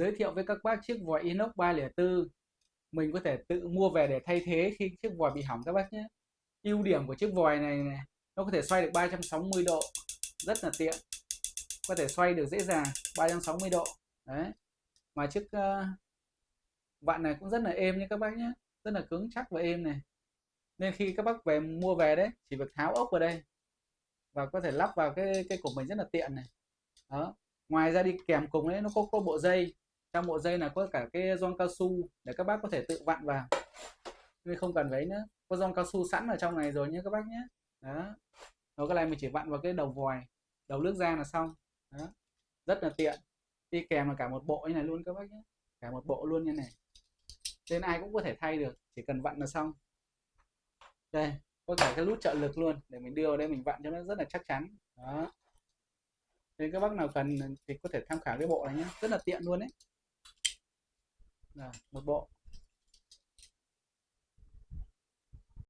giới thiệu với các bác chiếc vòi inox 304. Mình có thể tự mua về để thay thế khi chiếc vòi bị hỏng các bác nhé. Ưu điểm của chiếc vòi này, nó có thể xoay được 360 độ, rất là tiện, có thể xoay được dễ dàng 360 độ đấy. Mà chiếc vặn này cũng rất là êm nha các bác nhé, rất là cứng chắc và êm này. Nên khi các bác mua về đấy, chỉ việc tháo ốc vào đây và có thể lắp vào cái của mình rất là tiện này. Đó. Ngoài ra đi kèm cùng đấy nó có bộ dây. Trong bộ dây là có cả cái gioăng cao su để các bác có thể tự vặn vào, nên không cần phải nữa, có gioăng cao su sẵn ở trong này rồi nhé các bác nhé. Đó. Rồi cái này mình chỉ vặn vào cái đầu vòi, đầu nước ra là xong. Đó. Rất là tiện. Đi kèm là cả một bộ như này luôn các bác nhé, cả một bộ luôn như này, nên ai cũng có thể thay được, chỉ cần vặn là xong. Đây, có cả cái nút trợ lực luôn để mình đưa vào đây mình vặn cho nó rất là chắc chắn. Đó. Nên các bác nào cần thì có thể tham khảo cái bộ này nhé, rất là tiện luôn đấy. Rồi, một bộ.